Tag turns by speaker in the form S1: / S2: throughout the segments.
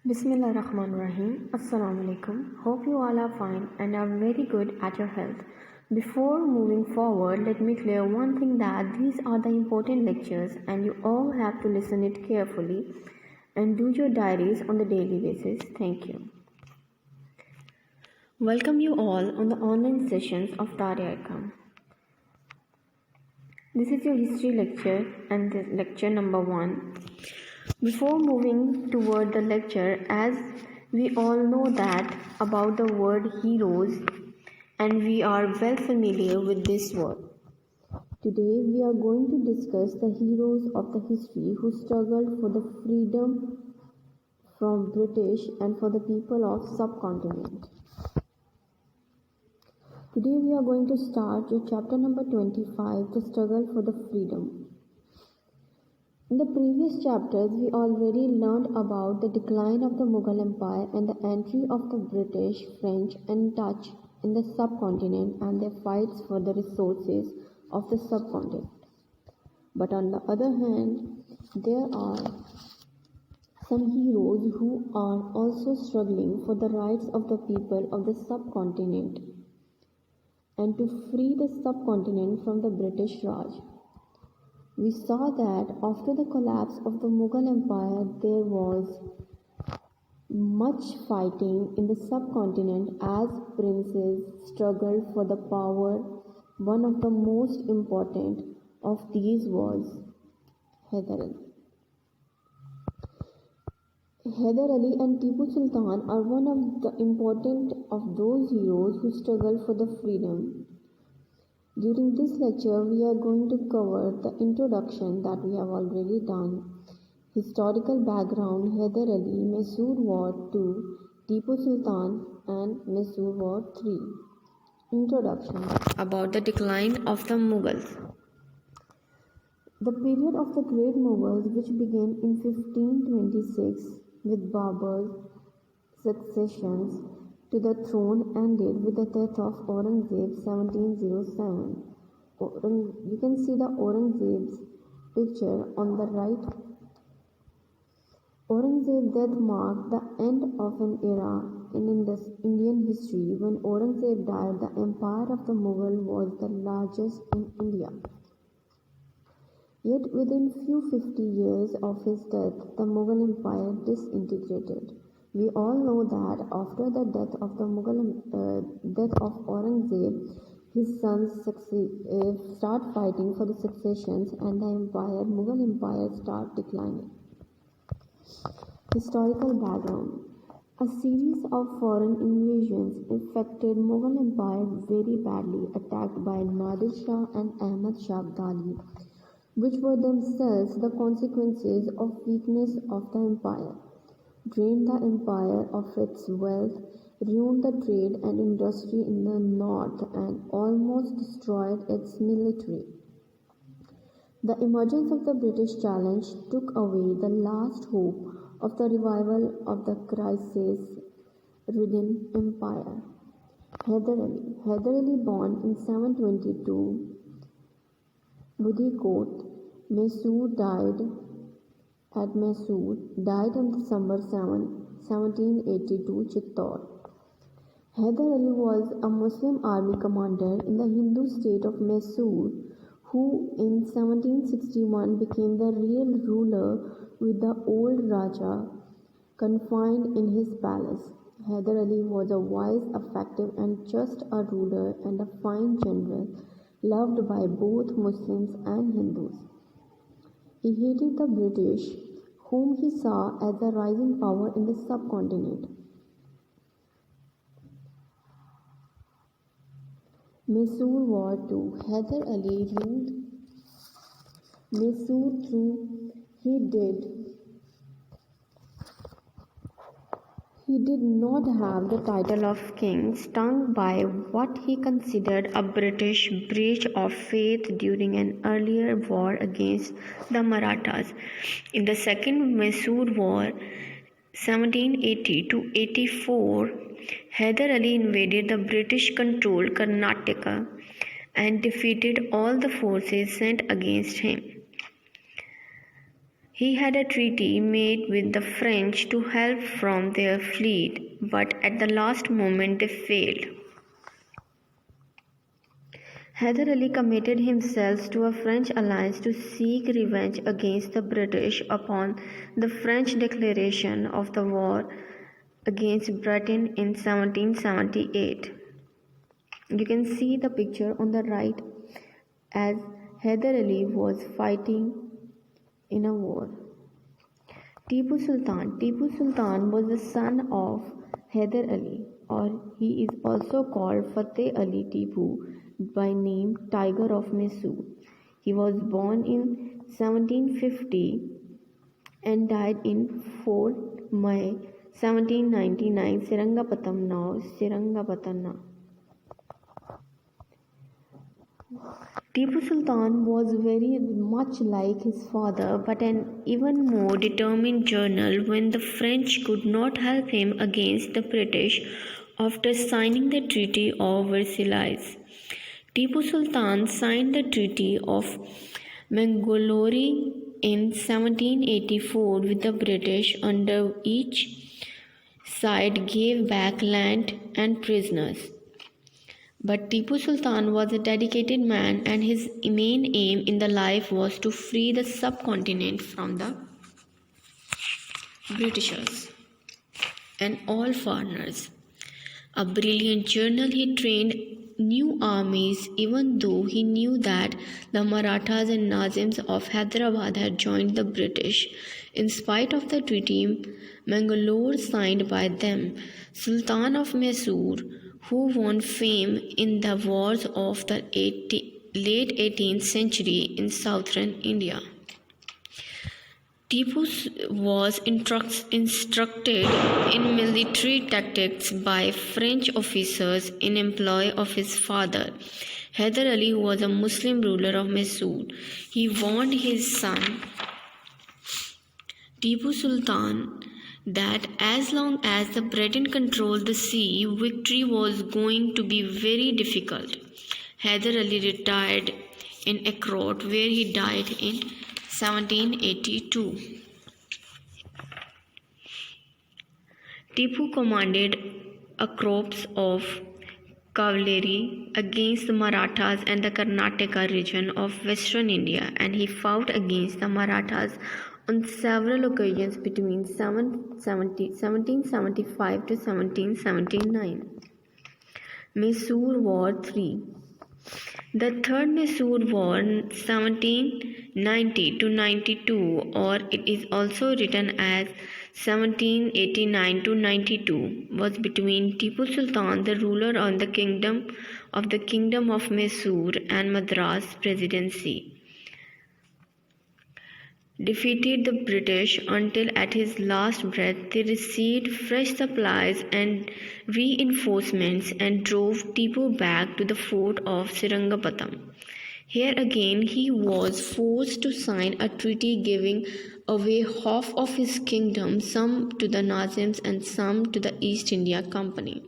S1: Bismillahirrahmanirrahim. Assalamu alaikum. Hope you all are fine and are very good at your health. Before moving forward, let me clear one thing that these are the important lectures and you all have to listen it carefully and do your diaries on the daily basis. Thank you. Welcome you all on the online sessions of Tariq Ikram. This is your history lecture and this lecture number 1. Before moving toward the lecture, as we all know that about the word heroes and we are well familiar with this word. Today we are going to discuss the heroes of the history who struggled for the freedom from British and for the people of subcontinent. Today we are going to start your chapter number 25, the struggle for the freedom. In the previous chapters, we already learned about the decline of the Mughal Empire and the entry of the British, French and Dutch in the subcontinent and their fights for the resources of the subcontinent. But on the other hand, there are some heroes who are also struggling for the rights of the people of the subcontinent and to free the subcontinent from the British Raj. We saw that after the collapse of the Mughal Empire, there was much fighting in the subcontinent as princes struggled for the power. One of the most important of these was Hyder Ali. Hyder Ali and Tipu Sultan are one of the important of those heroes who struggled for the freedom. During this lecture, we are going to cover the introduction that we have already done, historical background, Hyder Ali, Mysore War 2, Tipu Sultan and Mysore War 3. Introduction about the decline of the Mughals. The period of the Great Mughals, which began in 1526 with Babur's successions to the throne, ended with the death of Aurangzeb 1707. You can see the Aurangzeb's picture on the right. Aurangzeb's death marked the end of an era in Indian history. When Aurangzeb died, the empire of the Mughal was the largest in India. Yet within few 50 years of his death, the Mughal empire disintegrated. We all know that after the death of Aurangzeb, his sons start fighting for the successions and the Mughal empire start declining. Historical background. A series of foreign invasions affected Mughal empire very badly, attacked by Nadir Shah and Ahmad Shah Abdali, which were themselves the consequences of weakness of the empire, drained the empire of its wealth, ruined the trade and industry in the north, and almost destroyed its military. The emergence of the British challenge took away the last hope of the revival of the crisis-ridden empire. Hyder Ali, born in 722, Budikot, Mysore, died on December 7, 1782, Chittor. Hyder Ali was a Muslim army commander in the Hindu state of Mysore, who in 1761 became the real ruler with the old Raja confined in his palace. Hyder Ali was a wise, effective and just a ruler and a fine general, loved by both Muslims and Hindus. He hated the British, whom he saw as a rising power in the subcontinent. Mysore War 2. Hyder Ali ruled Mysore He did not have the title of king, stung by what he considered a British breach of faith during an earlier war against the Marathas. In the Second Mysore War, 1780-84, Hyder Ali invaded the British-controlled Karnataka and defeated all the forces sent against him. He had a treaty made with the French to help from their fleet, but at the last moment they failed. Hyder Ali committed himself to a French alliance to seek revenge against the British upon the French declaration of the war against Britain in 1778. You can see the picture on the right as Hyder Ali was fighting in a war. Tipu Sultan was the son of Hyder Ali, or he is also called Fateh Ali Tipu by name Tiger of Mysore. He was born in 1750 and died in 4 May 1799, Seringapatam, now Seringapatam. Tipu Sultan was very much like his father, but an even more determined general when the French could not help him against the British after signing the Treaty of Versailles. Tipu Sultan signed the Treaty of Mangalore in 1784 with the British, under each side gave back land and prisoners. But Tipu Sultan was a dedicated man, and his main aim in the life was to free the subcontinent from the Britishers and all foreigners. A brilliant general, he trained new armies, even though he knew that the Marathas and Nazims of Hyderabad had joined the British. In spite of the treaty Mangalore signed by them, Sultan of Mysore, who won fame in the wars of the late 18th century in southern India. Tipu was instructed in military tactics by French officers in employ of his father, Hyder Ali, who was a Muslim ruler of Mysore. He warned his son, Tipu Sultan, that as long as the Britain controlled the sea, victory was going to be very difficult. Hyder Ali retired in Akhrot, where he died in 1782. Tipu commanded a corps of cavalry against the Marathas and the Karnataka region of western India, and he fought against the Marathas on several occasions between 1775 to 1779. Mysore War 3. The Third Mysore War 1790 to 92, or it is also written as 1789 to 92, was between Tipu Sultan, the ruler of the Kingdom of Mysore, and Madras Presidency. Defeated the British until at his last breath they received fresh supplies and reinforcements and drove Tipu back to the fort of Seringapatam. Here again he was forced to sign a treaty giving away half of his kingdom, some to the Nazims and some to the East India Company.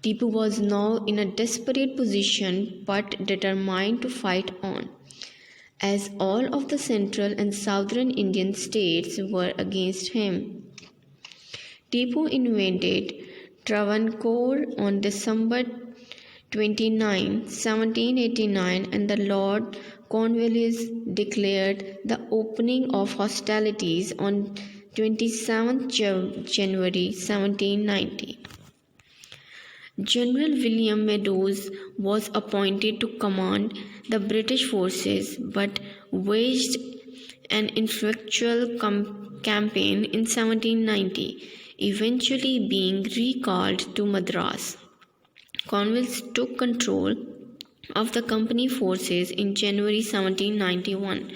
S1: Tipu was now in a desperate position but determined to fight on, as all of the central and southern Indian states were against him. Tipu invaded Travancore on December 29, 1789, and the Lord Cornwallis declared the opening of hostilities on 27 January 1790. General William Meadows was appointed to command the British forces, but waged an ineffectual campaign in 1790, eventually being recalled to Madras. Cornwallis took control of the company forces in January 1791,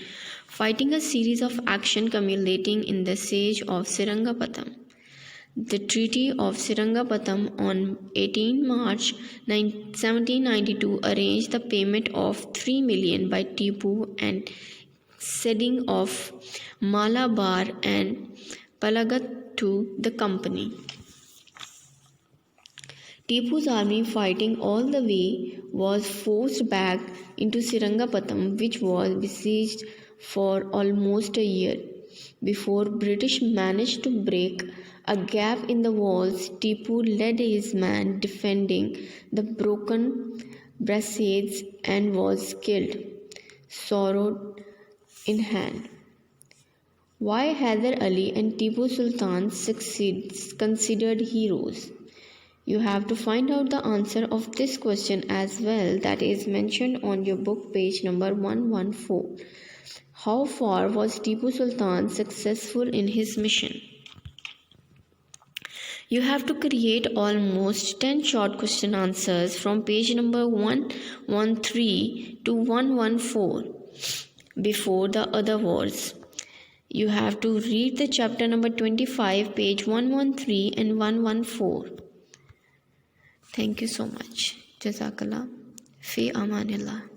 S1: fighting a series of actions culminating in the siege of Seringapatam. The Treaty of Seringapatam on 18 March 1792 arranged the payment of 3 million by Tipu and ceding of Malabar and Palagat to the company. Tipu's army, fighting all the way, was forced back into Seringapatam, which was besieged for almost a year. Before British managed to break a gap in the walls, Tipu led his men defending the broken barricades and was killed, sword in hand. Why Hyder Ali and Tipu Sultan considered heroes? You have to find out the answer of this question as well, that is mentioned on your book page number 114. How far was Tipu Sultan successful in his mission? You have to create almost 10 short question answers from page number 113 to 114 before the other words. You have to read the chapter number 25, page 113 and 114. Thank you so much. Jazakallah. Fi amanillah.